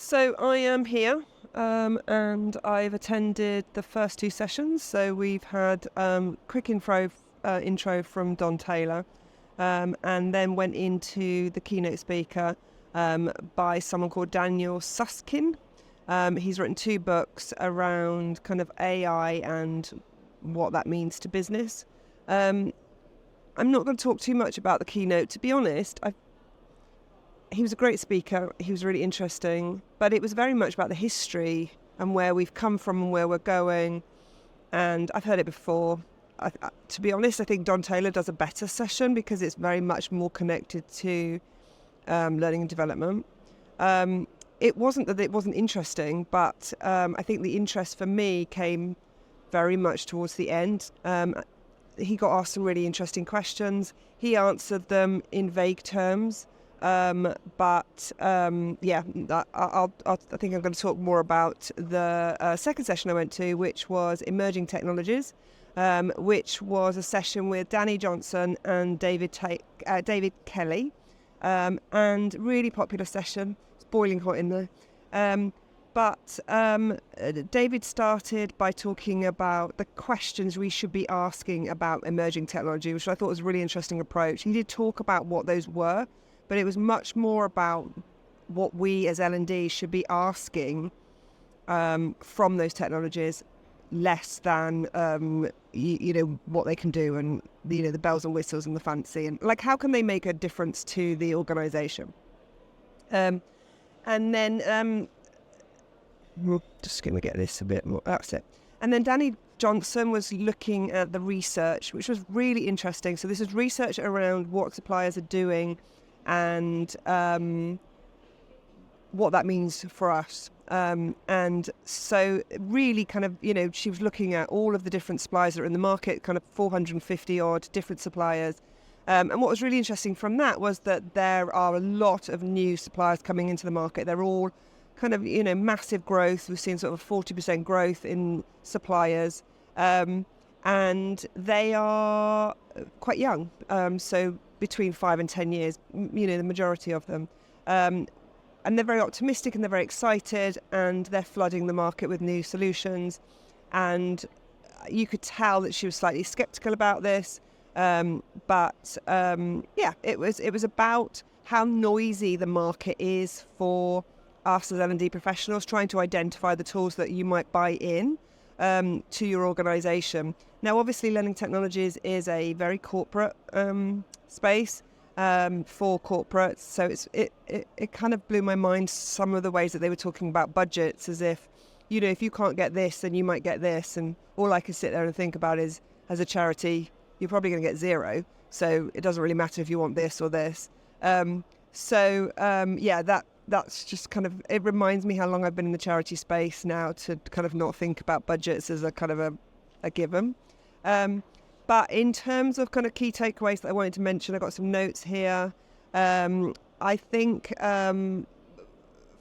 So I am here and I've attended the first two sessions. So we've had quick intro from Don Taylor and then went into the keynote speaker by someone called Daniel Susskind. He's written two books around kind of AI and what that means to business. I'm not going to talk too much about the keynote. To be honest, he was a great speaker. He was really interesting, but it was very much about the history and where we've come from and where we're going. And I've heard it before. To be honest, I think Don Taylor does a better session because it's very much more connected to learning and development. It wasn't that it wasn't interesting, but I think the interest for me came very much towards the end. He got asked some really interesting questions. He answered them in vague terms. I think I'm going to talk more about the second session I went to, which was Emerging Technologies, which was a session with Danny Johnson and David Kelly, and really popular session. It's boiling hot in there. David started by talking about the questions we should be asking about emerging technology, which I thought was a really interesting approach. He did talk about what those were, but it was much more about what we as L&D should be asking from those technologies, less than what they can do and the bells and whistles and the fancy, and like how can they make a difference to the organisation. And then just going to get this a bit more. That's it. And then Danny Johnson was looking at the research, which was really interesting. So this is research around what suppliers are doing and what that means for us. And so really kind of, she was looking at all of the different suppliers that are in the market, kind of 450 odd different suppliers. And what was really interesting from that was that there are a lot of new suppliers coming into the market. They're all kind of, massive growth. We've seen sort of 40% growth in suppliers. And they are quite young. So between 5 and 10 years, the majority of them. And they're very optimistic and they're very excited and they're flooding the market with new solutions. And you could tell that she was slightly skeptical about this. It was about how noisy the market is for us as L&D professionals, trying to identify the tools that you might buy in to your organisation. Now, obviously, learning technologies is a very corporate space for corporates. So it kind of blew my mind, some of the ways that they were talking about budgets, as if, if you can't get this, then you might get this. And all I could sit there and think about is, as a charity, you're probably going to get zero. So it doesn't really matter if you want this or this. That's just kind of, it reminds me how long I've been in the charity space now to kind of not think about budgets as a kind of a given. But in terms of kind of key takeaways that I wanted to mention, I got some notes here. I think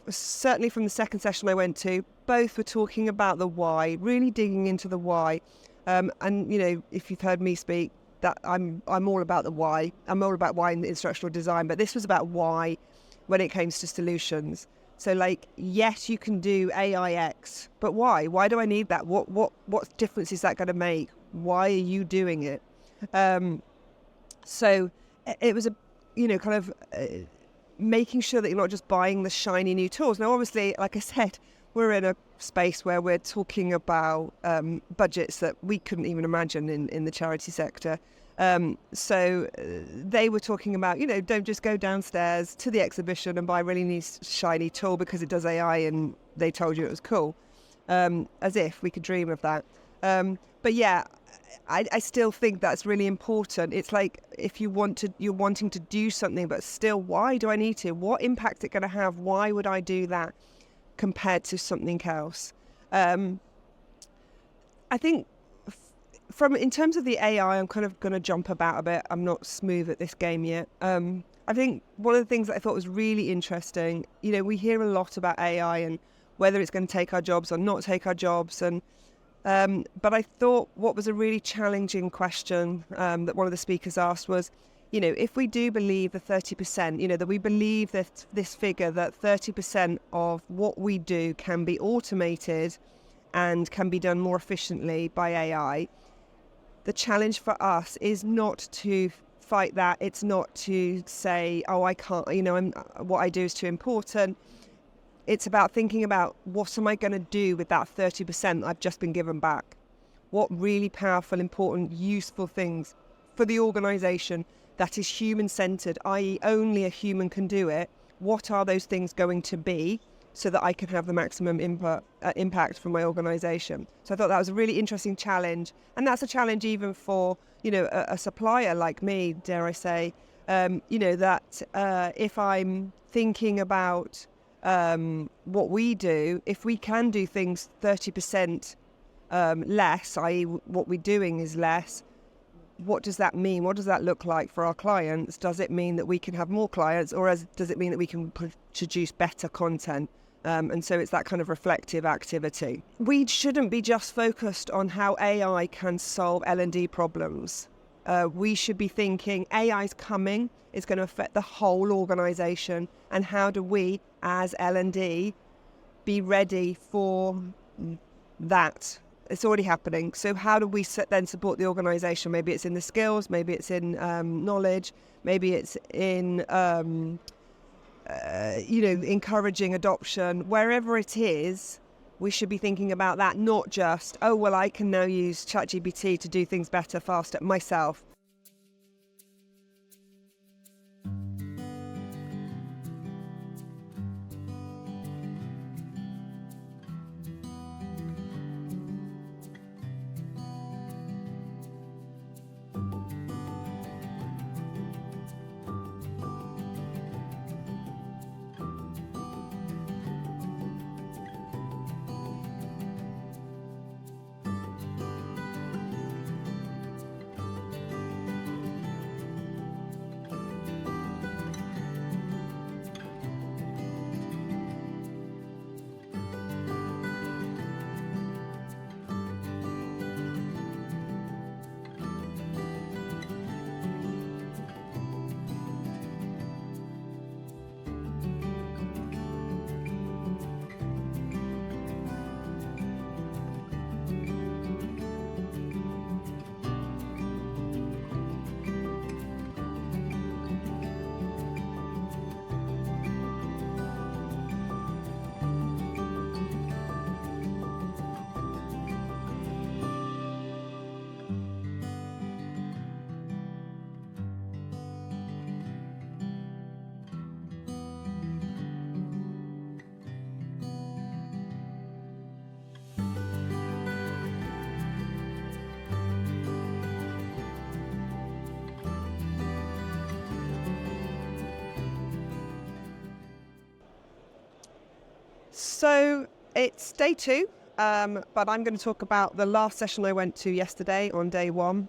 certainly from the second session I went to, both were talking about the why, really digging into the why. If you've heard me speak, that I'm all about the why. I'm all about why in the instructional design, but this was about why when it comes to solutions. So yes, you can do AIX, but why? Why do I need that? What difference is that going to make? Why are you doing it? So it was making sure that you're not just buying the shiny new tools. Now, obviously, like I said, we're in a space where we're talking about budgets that we couldn't even imagine in the charity sector. So they were talking about, don't just go downstairs to the exhibition and buy a really nice shiny tool because it does AI and they told you it was cool, as if we could dream of that. I still think that's really important. It's like if you're wanting to do something, but still, why do I need to? What impact is it going to have? Why would I do that compared to something else? I think in terms of the AI, I'm kind of going to jump about a bit. I'm not smooth at this game yet. I think one of the things that I thought was really interesting, we hear a lot about AI and whether it's going to take our jobs or not take our jobs. But I thought what was a really challenging question that one of the speakers asked was, if we do believe the 30%, that we believe that this figure, that 30% of what we do can be automated and can be done more efficiently by AI, the challenge for us is not to fight that. It's not to say, oh, I can't, what I do is too important. It's about thinking about, what am I going to do with that 30% I've just been given back? What really powerful, important, useful things for the organisation that is human-centred, i.e. only a human can do it. What are those things going to be so that I can have the maximum impact from my organisation? So I thought that was a really interesting challenge. And that's a challenge even for, a supplier like me, dare I say, that if I'm thinking about what we do, if we can do things 30% less, i.e. what we're doing is less, what does that mean? What does that look like for our clients? Does it mean that we can have more clients, or does it mean that we can produce better content? And so it's that kind of reflective activity. We shouldn't be just focused on how AI can solve L&D problems. We should be thinking AI's coming, it's going to affect the whole organisation, and how do we, as L&D, be ready for that? It's already happening. So how do we then support the organisation? Maybe it's in the skills, maybe it's in knowledge, maybe it's in encouraging adoption. Wherever it is, we should be thinking about that, not just, oh, well, I can now use ChatGPT to do things better, faster, myself. So it's day 2, but I'm going to talk about the last session I went to yesterday on day 1.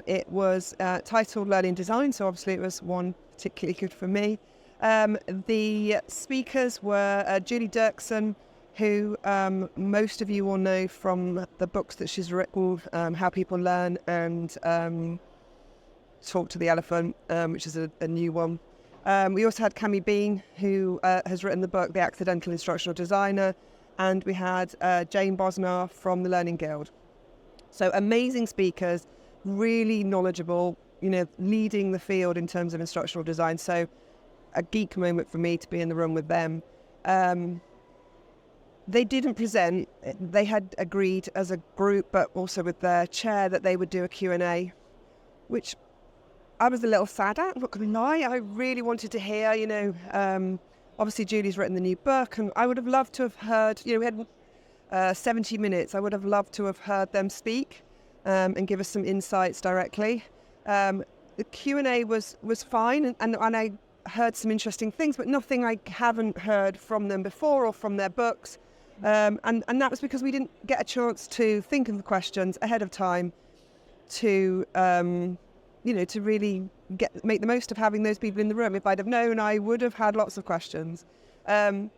It was titled Learning Design, so obviously it was one particularly good for me. The speakers were Julie Dirksen, who most of you will know from the books that she's written, How People Learn and Talk to the Elephant, which is a new one. We also had Cami Bean, who has written the book The Accidental Instructional Designer, and we had Jane Bosnar from the Learning Guild. So amazing speakers, really knowledgeable, leading the field in terms of instructional design. So a geek moment for me to be in the room with them. They didn't present. They had agreed as a group, but also with their chair, that they would do a Q&A, which I was a little sad at, I'm not going to lie. I really wanted to hear, obviously Julie's written the new book, and I would have loved to have heard, we had 70 minutes. I would have loved to have heard them speak and give us some insights directly. The Q&A was fine, and I heard some interesting things, but nothing I haven't heard from them before or from their books. And that was because we didn't get a chance to think of the questions ahead of time to to really make the most of having those people in the room. If I'd have known, I would have had lots of questions. And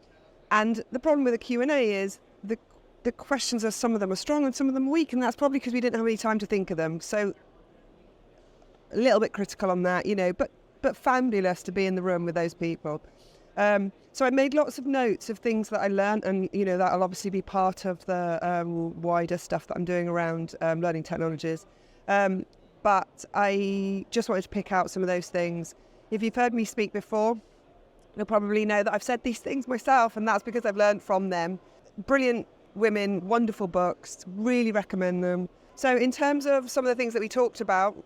the problem with the Q&A is the questions some of them are strong and some of them are weak, and that's probably because we didn't have any time to think of them. So a little bit critical on that, but fabulous to be in the room with those people. So I made lots of notes of things that I learned, and that'll obviously be part of the wider stuff that I'm doing around learning technologies. But I just wanted to pick out some of those things. If you've heard me speak before, you'll probably know that I've said these things myself, and that's because I've learned from them. Brilliant women, wonderful books, really recommend them. So in terms of some of the things that we talked about,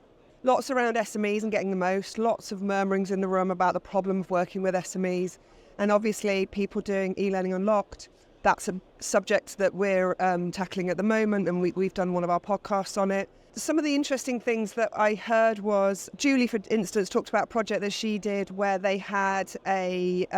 lots around SMEs and getting the most, lots of murmurings in the room about the problem of working with SMEs, and obviously people doing e-learning unlocked. That's a subject that we're tackling at the moment, and we've done one of our podcasts on it. Some of the interesting things that I heard was Julie, for instance, talked about a project that she did where they had a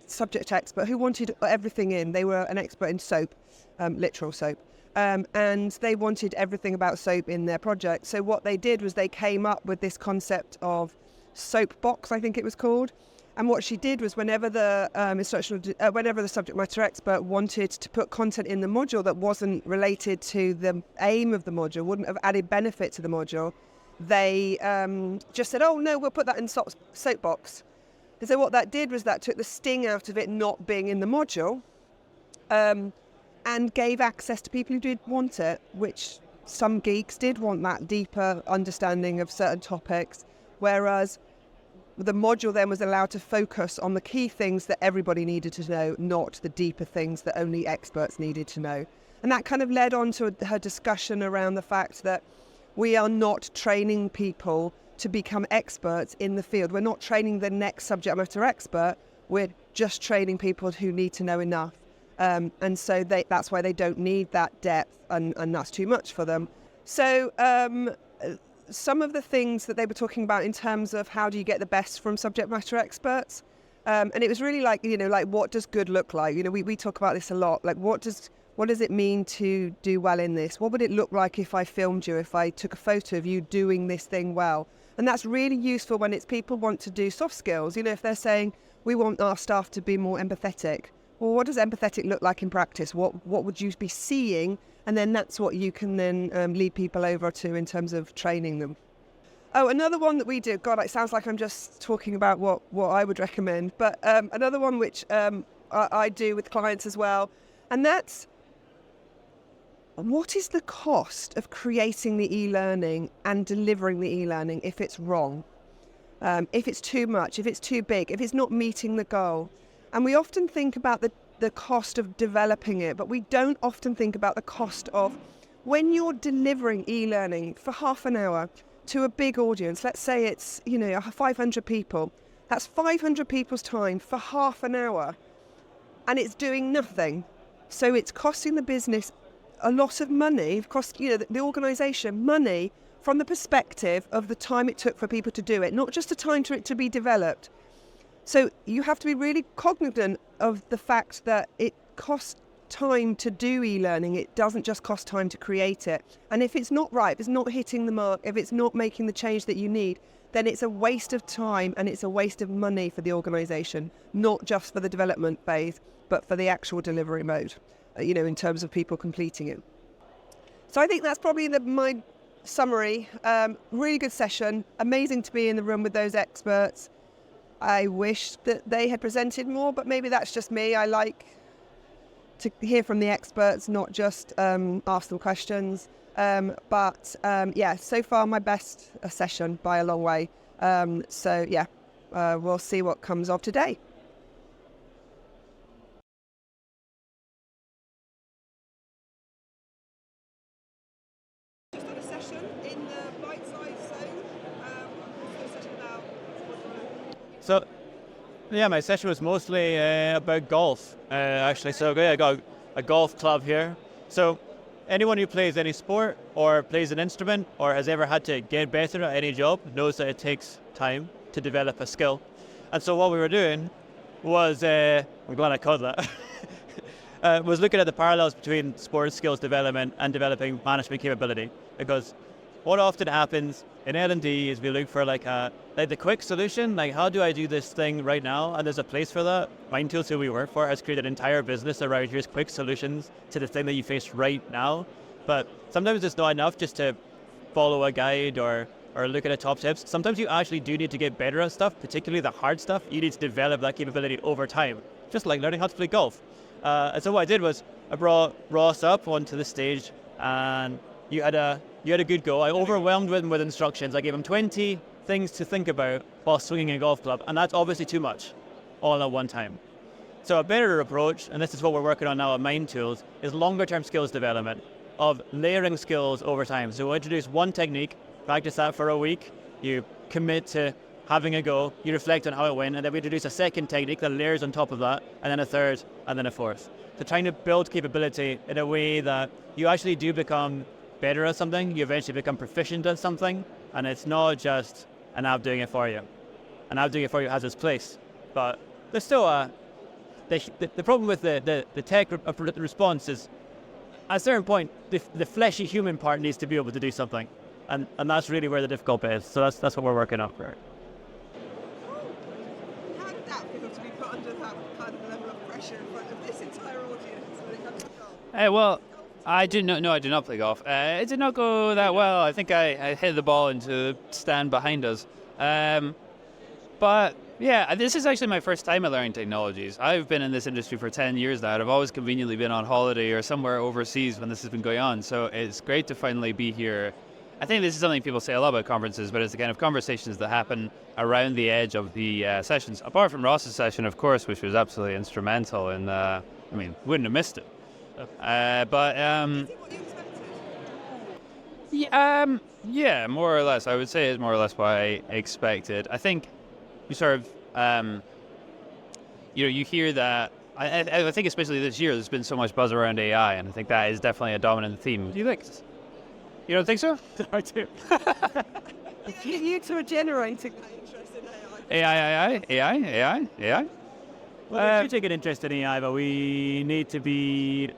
subject expert who wanted everything in. They were an expert in soap, literal soap, and they wanted everything about soap in their project. So what they did was they came up with this concept of soap box, I think it was called. And what she did was whenever the whenever the subject matter expert wanted to put content in the module that wasn't related to the aim of the module, wouldn't have added benefit to the module, they just said, oh no, we'll put that in soapbox. And so what that did was that took the sting out of it not being in the module, and gave access to people who did want it, which some geeks did want that deeper understanding of certain topics, whereas the module then was allowed to focus on the key things that everybody needed to know, not the deeper things that only experts needed to know. And that kind of led on to her discussion around the fact that we are not training people to become experts in the field. We're not training the next subject matter expert. We're just training people who need to know enough. And so that's why they don't need that depth, and that's too much for them. So some of the things that they were talking about in terms of how do you get the best from subject matter experts, and it was really like what does good look like? We talk about this a lot. Like what does it mean to do well in this? What would it look like if I filmed you, if I took a photo of you doing this thing well? And that's really useful when it's people want to do soft skills. If they're saying we want our staff to be more empathetic, well, what does empathetic look like in practice? What would you be seeing? And then that's what you can then lead people over to in terms of training them. Oh, another one that we do, God, it sounds like I'm just talking about what I would recommend, but another one which I do with clients as well, and that's what is the cost of creating the e-learning and delivering the e-learning if it's wrong, if it's too much, if it's too big, if it's not meeting the goal. And we often think about the cost of developing it, but we don't often think about the cost of when you're delivering e-learning for half an hour to a big audience. Let's say it's 500 people. That's 500 people's time for half an hour, and it's doing nothing. So it's costing the business a lot of money. It costs the organisation money from the perspective of the time it took for people to do it, not just the time for it to be developed. So you have to be really cognizant of the fact that it costs time to do e-learning. It doesn't just cost time to create it. And if it's not right, if it's not hitting the mark, if it's not making the change that you need, then it's a waste of time and it's a waste of money for the organisation, not just for the development phase, but for the actual delivery mode, in terms of people completing it. So I think that's probably my summary. Really good session. Amazing to be in the room with those experts. I wish that they had presented more, but maybe that's just me. I like to hear from the experts, not just ask them questions. But so far my best session by a long way. We'll see what comes of today. Just had a session in the bite-sized zone. A session about. So, yeah, my session was mostly about golf, actually. So, I got a golf club here. So, anyone who plays any sport or plays an instrument or has ever had to get better at any job knows that it takes time to develop a skill. And so what we were doing was, I'm glad I caught that, was looking at the parallels between sports skills development and developing management capability. Because what often happens in L&D is we look for like the quick solution, like how do I do this thing right now? And there's a place for that. MindTools, who we work for, has created an entire business around here's quick solutions to the thing that you face right now. But sometimes it's not enough just to follow a guide or or look at the top tips. Sometimes you actually do need to get better at stuff, particularly the hard stuff. You need to develop that capability over time, just like learning how to play golf. And so what I did was I brought Ross up onto the stage, and you had a good go. I overwhelmed him with instructions. I gave him 20 things to think about while swinging a golf club, and that's obviously too much, all at one time. So a better approach, and this is what we're working on now at MindTools, is longer-term skills development of layering skills over time. So we'll introduce one technique, practice that for a week, you commit to having a go, you reflect on how it went, and then we introduce a second technique that layers on top of that, and then a third, and then a fourth. So trying to build capability in a way that you actually do become better at something, you eventually become proficient at something, and it's not just an app doing it for you. An app doing it for you has its place, but there's still the problem with the tech response is, at a certain point, the fleshy human part needs to be able to do something, and that's really where the difficult bit is. So that's what we're working on. How did that feel to be put under that kind of level of pressure in front of this entire audience when it comes to golf? Well, I did not play golf. It did not go that well. I think I hit the ball into the stand behind us. But yeah, this is actually my first time at learning technologies. I've been in this industry for 10 years now. I've always conveniently been on holiday or somewhere overseas when this has been going on. So it's great to finally be here. I think this is something people say a lot about conferences, but it's the kind of conversations that happen around the edge of the sessions. Apart from Ross's session, of course, which was absolutely instrumental, and wouldn't have missed it. Yeah, more or less. I would say it's more or less what I expected. I think you sort of, you hear that. I think especially this year, there's been so much buzz around AI, and I think that is definitely a dominant theme. Do you think? You don't think so? I do. You two are generating that interest in AI. AI. Well, we should take an interest in AI, but we need to be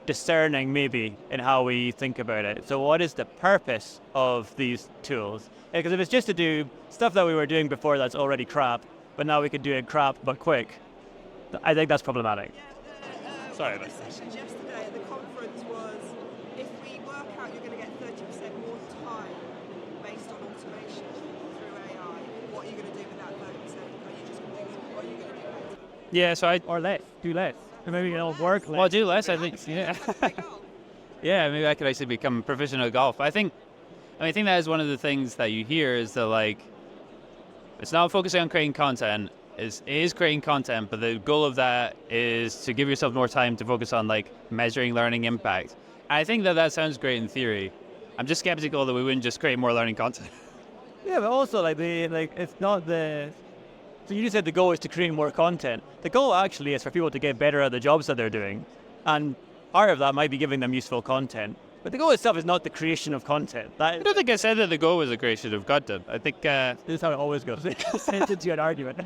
discerning, maybe, in how we think about it. So what is the purpose of these tools? Because if it's just to do stuff that we were doing before that's already crap, but now we can do it crap but quick, I think that's problematic. Yeah, Sorry one of the sessions yesterday at the conference was, if we work out you're going to get 30% more time based on automation through AI, what are you going to do with that 30%? Are you just going to do, what are you going to do later? Yeah, so Or less. Do less. Or maybe it'll work less. Well, do less, I think. Yeah. Yeah, maybe I could actually become proficient at golf. I think that is one of the things that you hear is that, it's not focusing on creating content. It is creating content, but the goal of that is to give yourself more time to focus on, measuring learning impact. And I think that sounds great in theory. I'm just skeptical that we wouldn't just create more learning content. Yeah, but also, it's not the... So you just said the goal is to create more content. The goal actually is for people to get better at the jobs that they're doing. And part of that might be giving them useful content. But the goal itself is not the creation of content. I don't think I said that the goal was the creation of content. I think... this is how it always goes. It's into an argument.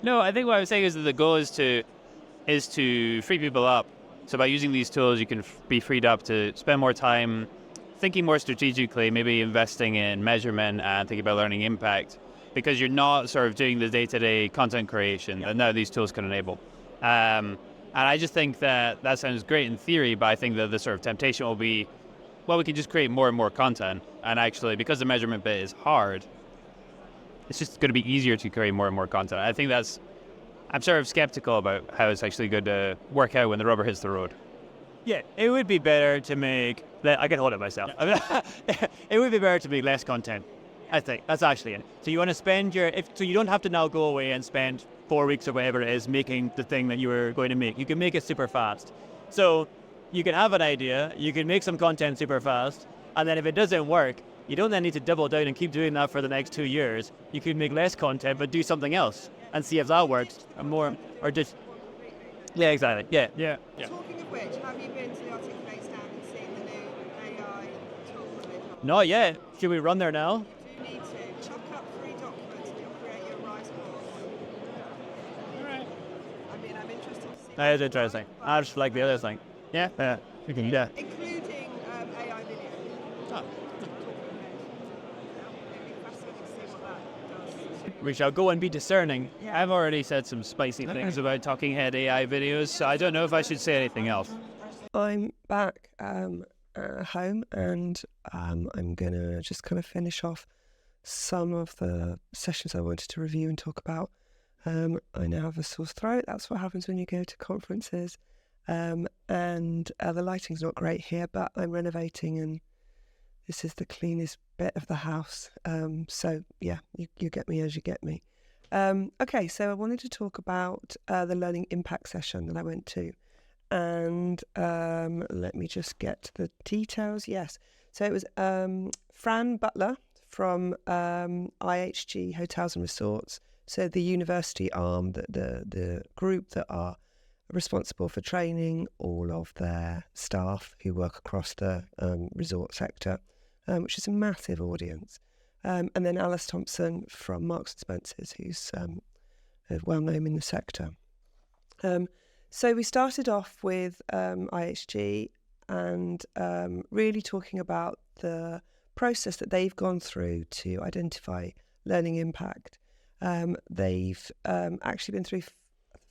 No, I think what I was saying is that the goal is to free people up. So by using these tools, you can be freed up to spend more time thinking more strategically, maybe investing in measurement and thinking about learning impact, because you're not sort of doing the day-to-day content creation that now these tools can enable. And I just think that sounds great in theory, but I think that the sort of temptation will be, well, we can just create more and more content. And actually, because the measurement bit is hard, it's just going to be easier to create more and more content. I think I'm sort of skeptical about how it's actually going to work out when the rubber hits the road. Yeah, it would be better to make... I can hold it myself. It would be better to make less content. I think that's actually it. So you want to spend so you don't have to now go away and spend 4 weeks or whatever it is making the thing that you were going to make. You can make it super fast. So you can have an idea, you can make some content super fast, and then if it doesn't work, you don't then need to double down and keep doing that for the next 2 years. You could make less content, but do something else and see if that works. Or just... Yeah, exactly. Yeah. Talking of which, have you been to the Articulate stand and seen the new AI tool that they've got? Not yet. Should we run there now? You need to chuck up 3 documents and you'll create your rise course. Alright. I'm interested to see. That is interesting. I just like the other thing. Yeah? Yeah. Yeah. Including AI video. Oh. It'd be fascinating to see what that does. We shall go and be discerning. I've already said some spicy things about talking head AI videos, so I don't know if I should say anything else. I'm back home, and I'm going to just kind of finish off some of the sessions I wanted to review and talk about. I now have a sore throat. That's what happens when you go to conferences. And the lighting's not great here, but I'm renovating, and this is the cleanest bit of the house. So yeah, you get me as you get me. Okay, so I wanted to talk about the learning impact session that I went to. And let me just get to the details. Yes, so it was Fran Butler from IHG Hotels and Resorts, so the university arm, the group that are responsible for training all of their staff who work across the resort sector, which is a massive audience. And then Alice Thompson from Marks and Spencer's, who's well known in the sector. So we started off with IHG and really talking about the process that they've gone through to identify learning impact. They've actually been through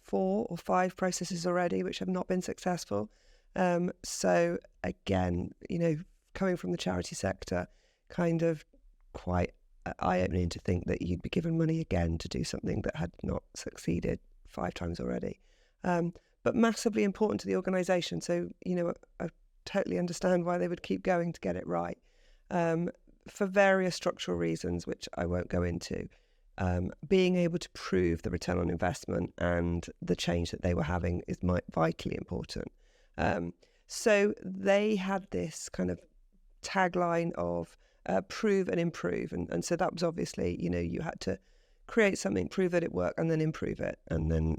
4 or 5 processes already, which have not been successful. So again, coming from the charity sector, kind of quite eye-opening to think that you'd be given money again to do something that had not succeeded 5 times already. But massively important to the organisation. So, I totally understand why they would keep going to get it right, for various structural reasons, which I won't go into. Being able to prove the return on investment and the change that they were having is vitally important. So they had this kind of tagline of prove and improve. And so that was obviously, you had to create something, prove that it worked, and then improve it, and then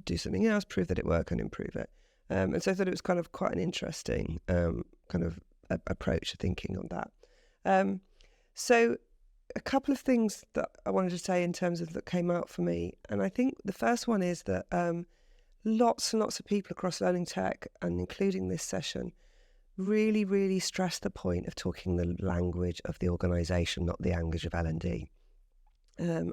do something else, prove that it worked, and improve it. And so I thought it was kind of quite an interesting kind of approach to thinking on that. So a couple of things that I wanted to say in terms of that came out for me. And I think the first one is that lots and lots of people across learning tech, and including this session, really, really stress the point of talking the language of the organisation, not the language of L&D. And,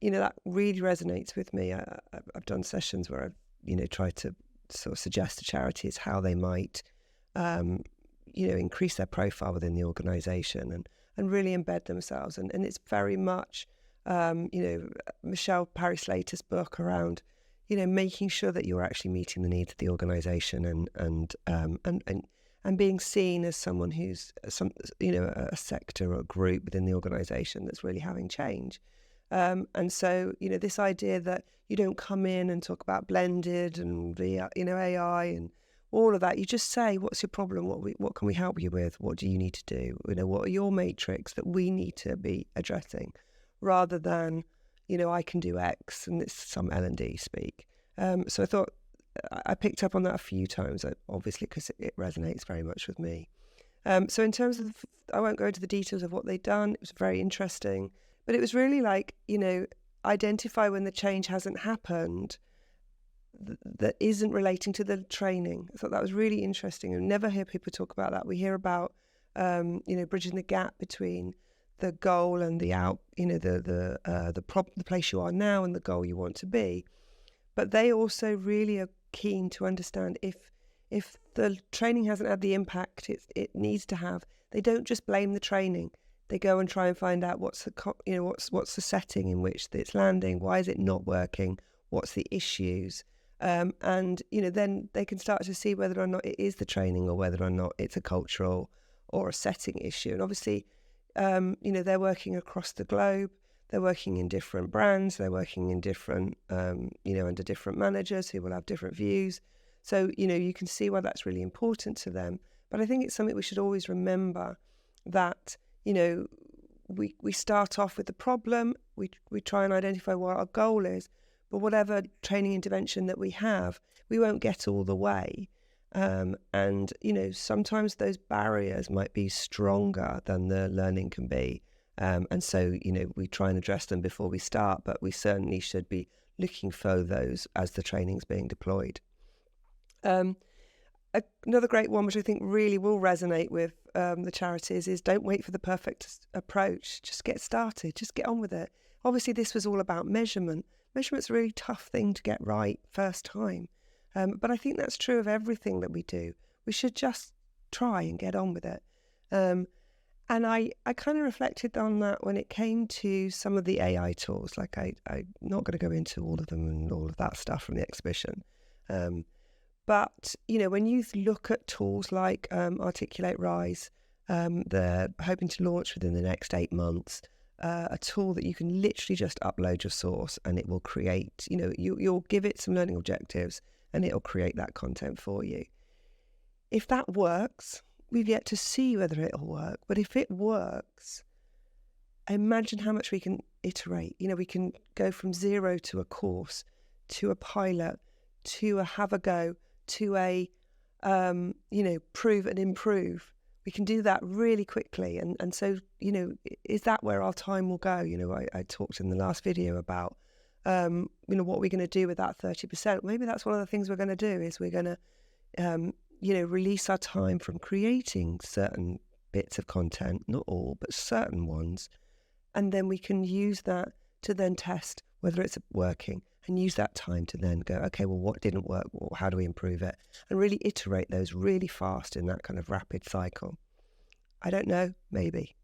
that really resonates with me. I've done sessions where I've, tried to sort of suggest to charities how they might, increase their profile within the organisation and really embed themselves. And it's very much, Michelle Parry Slater's book around, making sure that you're actually meeting the needs of the organisation and being seen as someone who's a sector or a group within the organisation that's really having change. And so, this idea that you don't come in and talk about blended and AI and all of that. You just say, what's your problem? What can we help you with? What do you need to do? What are your matrix that we need to be addressing, rather than, I can do X and it's some L&D speak. So I thought I picked up on that a few times, obviously, because it resonates very much with me. So in terms of, I won't go into the details of what they'd done. It was very interesting, but it was really like, identify when the change hasn't happened that isn't relating to the training. I thought that was really interesting. And never hear people talk about that. We hear about, bridging the gap between the goal and the the place you are now and the goal you want to be. But they also really are keen to understand if the training hasn't had the impact it needs to have. They don't just blame the training. They go and try and find out what's the setting in which it's landing. Why is it not working? What's the issues? And then they can start to see whether or not it is the training or whether or not it's a cultural or a setting issue. And obviously, they're working across the globe. They're working in different brands. They're working in different, under different managers who will have different views. So, you can see why that's really important to them. But I think it's something we should always remember that, we start off with the problem. We try and identify what our goal is. But whatever training intervention that we have, we won't get all the way. And, sometimes those barriers might be stronger than the learning can be. And so, we try and address them before we start, but we certainly should be looking for those as the training's being deployed. Another great one, which I think really will resonate with the charities, is don't wait for the perfect approach. Just get started. Just get on with it. Obviously, this was all about measurement. Measurement's a really tough thing to get right first time. But I think that's true of everything that we do. We should just try and get on with it. And I kind of reflected on that when it came to some of the AI tools. Like I'm not going to go into all of them and all of that stuff from the exhibition. But, when you look at tools like Articulate Rise, they're hoping to launch within the next 8 months, a tool that you can literally just upload your source and it will create, you'll give it some learning objectives and it'll create that content for you. If that works, we've yet to see whether it'll work, but if it works, imagine how much we can iterate. We can go from 0 to a course, to a pilot, to a have a go, to a, prove and improve. We can do that really quickly. And so, is that where our time will go? I talked in the last video about, what we're going to do with that 30%. Maybe that's one of the things we're going to do is we're going to, release our time from creating certain bits of content, not all, but certain ones. And then we can use that to then test whether it's working and use that time to then go, okay, well, what didn't work? Well, how do we improve it? And really iterate those really fast in that kind of rapid cycle. I don't know, maybe.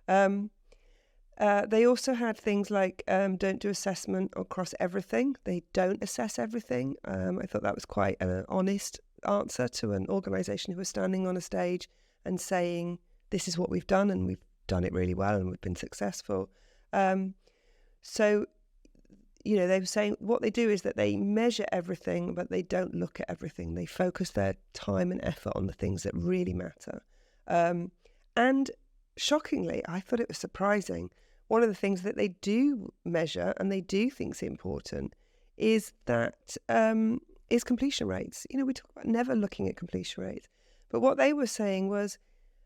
They also had things like don't do assessment across everything. They don't assess everything. I thought that was quite an honest answer to an organisation who was standing on a stage and saying, this is what we've done and we've done it really well and we've been successful. So, they were saying what they do is that they measure everything, but they don't look at everything. They focus their time and effort on the things that really matter. And shockingly, I thought it was surprising. One of the things that they do measure and they do think is important is that is completion rates. We talk about never looking at completion rates. But what they were saying was,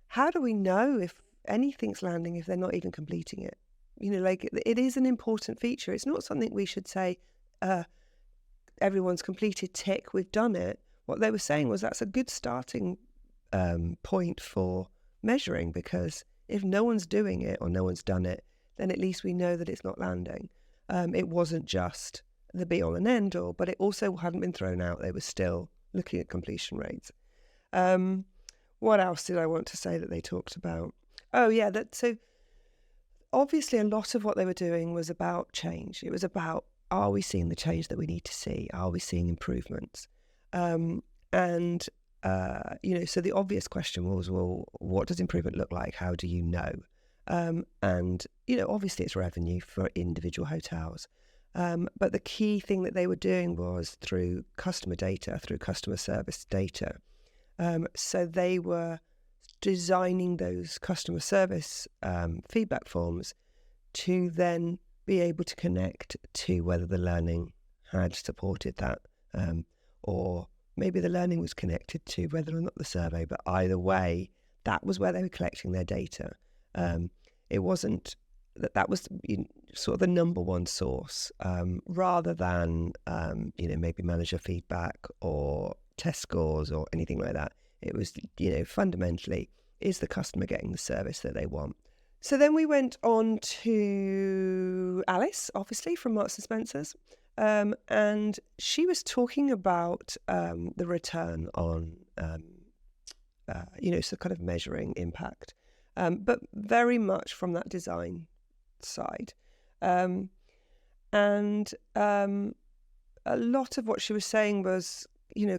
how do we know if anything's landing if they're not even completing it? It is an important feature. It's not something we should say, everyone's completed, tick, we've done it. What they were saying was that's a good starting point for measuring, because if no one's doing it or no one's done it, then at least we know that it's not landing. It wasn't just the be all and end all, but it also hadn't been thrown out. They were still looking at completion rates. What else did I want to say that they talked about? Oh yeah, so obviously a lot of what they were doing was about change. It was about, are we seeing the change that we need to see? Are we seeing improvements? So the obvious question was, well, what does improvement look like? How do you know? Obviously it's revenue for individual hotels. But the key thing that they were doing was through customer data, through customer service data. So they were designing those customer service feedback forms to then be able to connect to whether the learning had supported that, or maybe the learning was connected to whether or not the survey, but either way, that was where they were collecting their data. It wasn't that was sort of the number one source, rather than, maybe manager feedback or test scores or anything like that. It was, fundamentally, is the customer getting the service that they want? So then we went on to Alice, obviously, from Marks and Spencer's. And she was talking about the return on, so kind of measuring impact, but very much from that design side. And a lot of what she was saying was,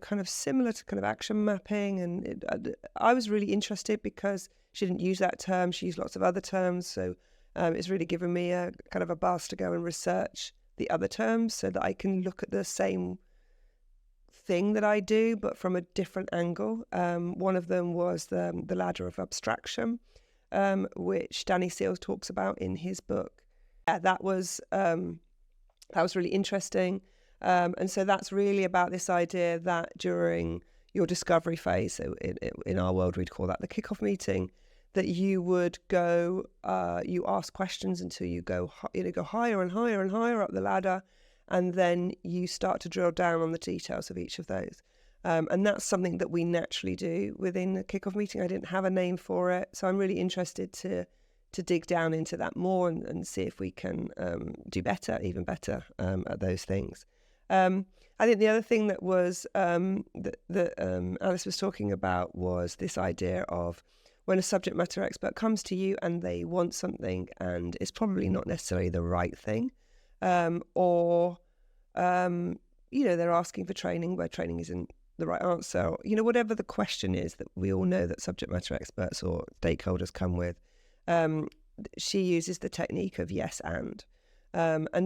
kind of similar to kind of action mapping. And I was really interested because she didn't use that term. She used lots of other terms. So it's really given me a kind of a buzz to go and research the other terms so that I can look at the same thing that I do, but from a different angle. One of them was the ladder of abstraction, which Danny Seals talks about in his book. That was really interesting. And so that's really about this idea that during your discovery phase, so in our world we'd call that the kickoff meeting, that you would go, you ask questions until you go higher and higher and higher up the ladder, and then you start to drill down on the details of each of those. And that's something that we naturally do within the kickoff meeting. I didn't have a name for it, so I'm really interested to dig down into that more and see if we can do better, even better, at those things. I think the other thing that was that Alice was talking about was this idea of when a subject matter expert comes to you and they want something and it's probably not necessarily the right thing, or they're asking for training where training isn't the right answer, or, whatever the question is that we all know that subject matter experts or stakeholders come with. She uses the technique of yes and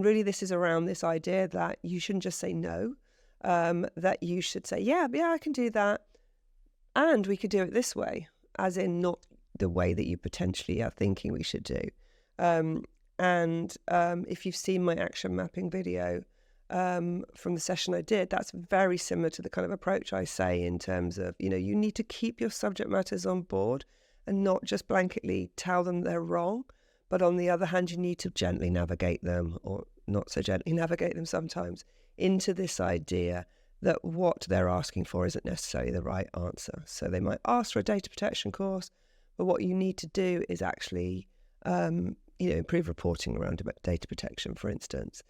really this is around this idea that you shouldn't just say no, that you should say yeah I can do that, and we could do it this way, as in not the way that you potentially are thinking we should do. If you've seen my action mapping video from the session I did, that's very similar to the kind of approach I say in terms of, you need to keep your subject matters on board and not just blanketly tell them they're wrong. But on the other hand, you need to gently navigate them, or not so gently navigate them sometimes, into this idea that what they're asking for isn't necessarily the right answer. So they might ask for a data protection course, but what you need to do is actually, improve reporting around data protection, for instance.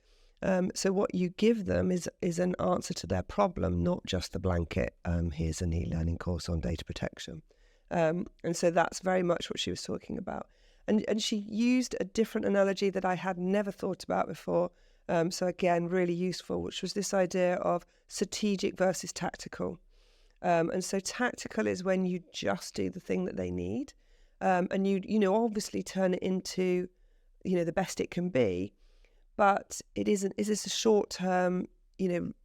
So what you give them is an answer to their problem, not just the blanket, here's an e-learning course on data protection. And so that's very much what she was talking about. And she used a different analogy that I had never thought about before. So again, really useful, which was this idea of strategic versus tactical. And so tactical is when you just do the thing that they need. And you obviously turn it into, the best it can be. But is this a short-term,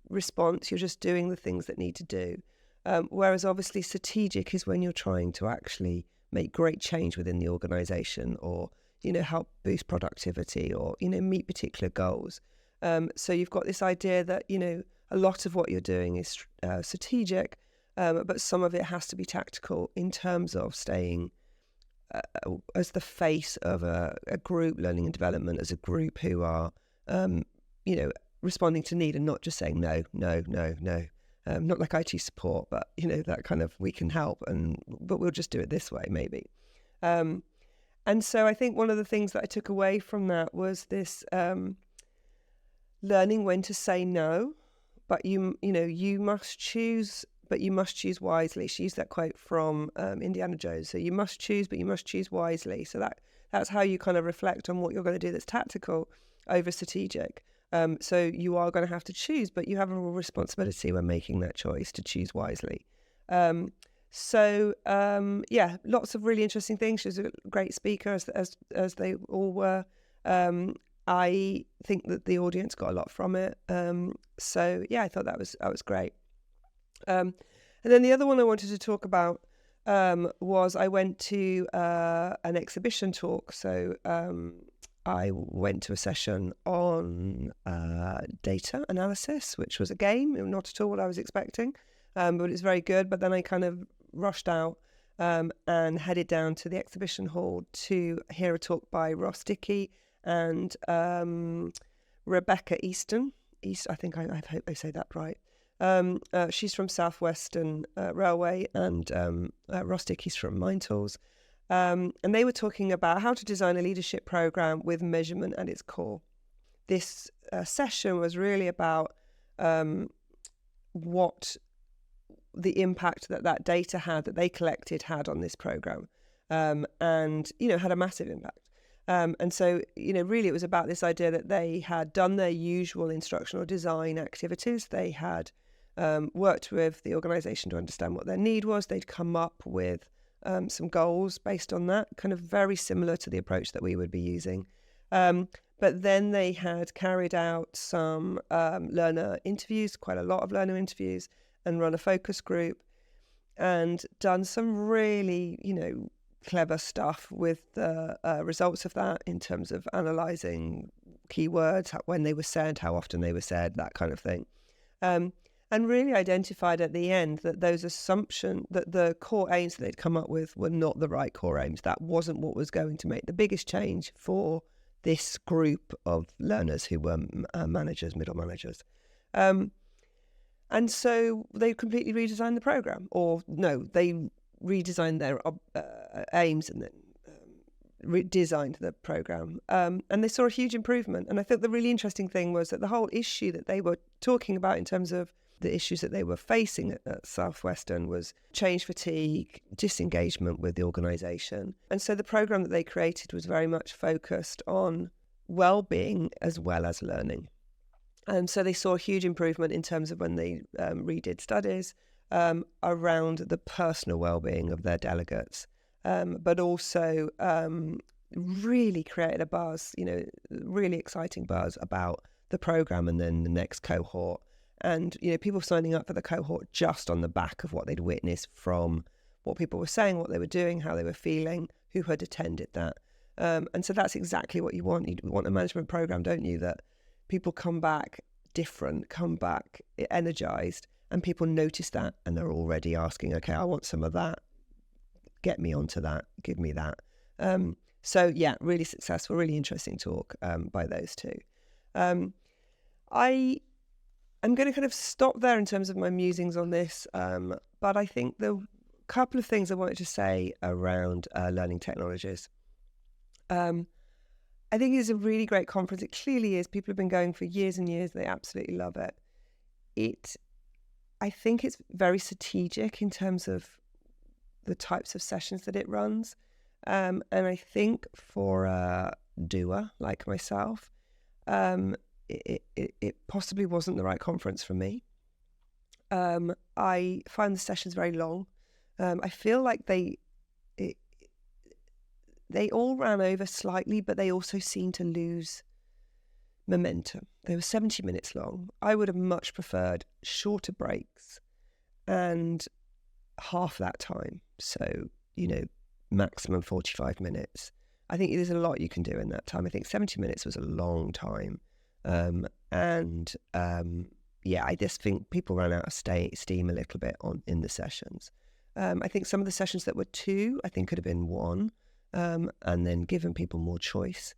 response? You're just doing the things that need to do. Whereas obviously strategic is when you're trying to actually make great change within the organisation, or, help boost productivity, or, meet particular goals. So you've got this idea that, a lot of what you're doing is strategic, but some of it has to be tactical in terms of staying as the face of a group, learning and development as a group who are, responding to need and not just saying no. Not like IT support, but, that kind of, we can help, but we'll just do it this way, maybe. And so I think one of the things that I took away from that was this learning when to say no, but you must choose, but you must choose wisely. She used that quote from Indiana Jones. So you must choose, but you must choose wisely. So that's how you kind of reflect on what you're going to do that's tactical over strategic. So you are going to have to choose, but you have a real responsibility when making that choice to choose wisely. Lots of really interesting things. She was a great speaker, as they all were. I think that the audience got a lot from it. I thought that was great. And then the other one I wanted to talk about was I went to an exhibition talk. So I went to a session on data analysis, which was a game, not at all what I was expecting, but it was very good. But then I kind of rushed out and headed down to the exhibition hall to hear a talk by Dickie and Rebecca Easton. I think I hope I say that right. She's from Southwestern Railway, and Ross Dickie's from MindTools. And they were talking about how to design a leadership program with measurement at its core. This session was really about what the impact that data that they collected had on this program, and had a massive impact. And so really it was about this idea that they had done their usual instructional design activities. They had worked with the organisation to understand what their need was. They'd come up with some goals based on that, kind of very similar to the approach that we would be using. But then they had carried out some learner interviews, quite a lot of learner interviews, and run a focus group and done some really, clever stuff with the results of that in terms of analysing keywords, when they were said, how often they were said, that kind of thing. And really identified at the end that those assumptions, that the core aims that they'd come up with were not the right core aims. That wasn't what was going to make the biggest change for this group of learners who were managers, middle managers. And so they completely redesigned the program, or no, they redesigned their aims and then designed the program, and they saw a huge improvement. And I think the really interesting thing was that the whole issue that they were talking about in terms of the issues that they were facing at Southwestern was change fatigue, disengagement with the organisation. And so the program that they created was very much focused on well-being as well as learning. And so they saw a huge improvement in terms of when they redid studies around the personal well-being of their delegates, but also really created a buzz, really exciting buzz about the program and then the next cohort. And, people signing up for the cohort just on the back of what they'd witnessed from what people were saying, what they were doing, how they were feeling, who had attended that. And so that's exactly what you want. You want a management program, don't you? That people come back different, come back energized, and people notice that and they're already asking, okay, I want some of that. Get me onto that. Give me that. So, yeah, really successful, really interesting talk by those two. I'm going to kind of stop there in terms of my musings on this, but I think the couple of things I wanted to say around learning technologies. I think it's a really great conference. It clearly is. People have been going for years and years. They absolutely love it. I think it's very strategic in terms of the types of sessions that it runs. And I think for a doer like myself, it possibly wasn't the right conference for me. I find the sessions very long. I feel like they all ran over slightly, but they also seemed to lose momentum. They were 70 minutes long. I would have much preferred shorter breaks and half that time. So, maximum 45 minutes. I think there's a lot you can do in that time. I think 70 minutes was a long time. I just think people ran out of steam a little bit in the sessions. I think some of the sessions that were 2, I think could have been 1, and then given people more choice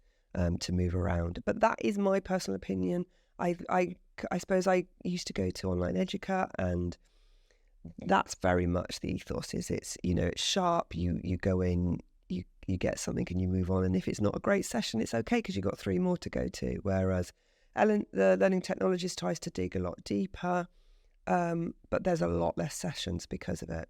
to move around. But that is my personal opinion. I suppose I used to go to Online Educa, and that's very much the ethos. It's sharp. You go in, you get something, and you move on. And if it's not a great session, it's okay because you've got 3 more to go to. Whereas the learning technologist tries to dig a lot deeper, but there's a lot less sessions because of it.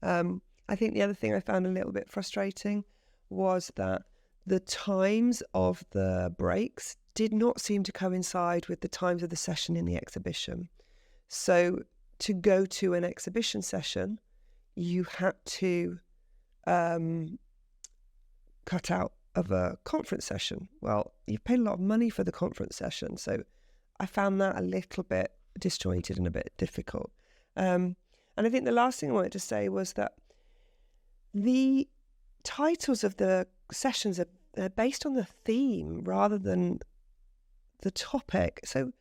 I think the other thing I found a little bit frustrating was that the times of the breaks did not seem to coincide with the times of the session in the exhibition. So to go to an exhibition session, you had to cut out of a conference session. Well, you've paid a lot of money for the conference session, so I found that a little bit disjointed and a bit difficult. And I think the last thing I wanted to say was that the titles of the sessions are based on the theme rather than the topic. So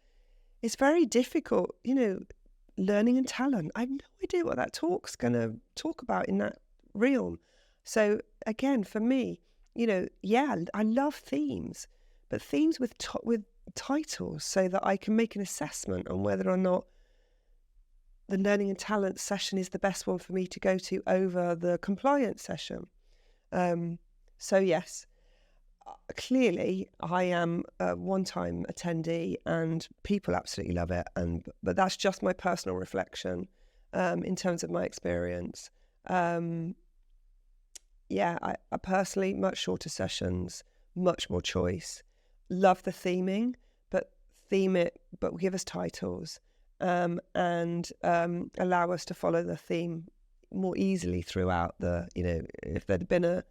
it's very difficult, learning and talent. I have no idea what that talk's going to talk about in that realm. So again, for me, I love themes, but themes with titles so that I can make an assessment on whether or not the learning and talent session is the best one for me to go to over the compliance session. So yes, clearly I am a one-time attendee and people absolutely love it. But that's just my personal reflection in terms of my experience. I personally, much shorter sessions, much more choice. Love the theming, but give us titles and allow us to follow the theme more easily throughout if there'd been a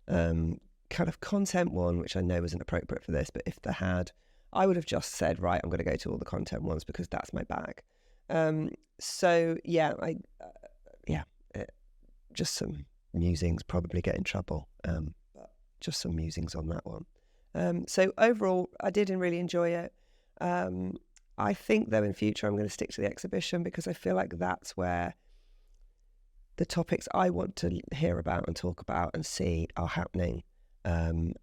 kind of content one, which I know isn't appropriate for this, but if there had, I would have just said, right, I'm going to go to all the content ones because that's my bag. Just some musings, probably get in trouble, but just some musings on that one. So overall, I did really enjoy it. I think though in future I'm going to stick to the exhibition because I feel like that's where the topics I want to hear about and talk about and see are happening, and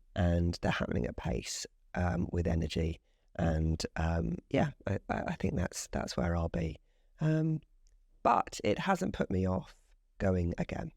they're happening at pace, with energy, and I think that's where I'll be. But it hasn't put me off going again.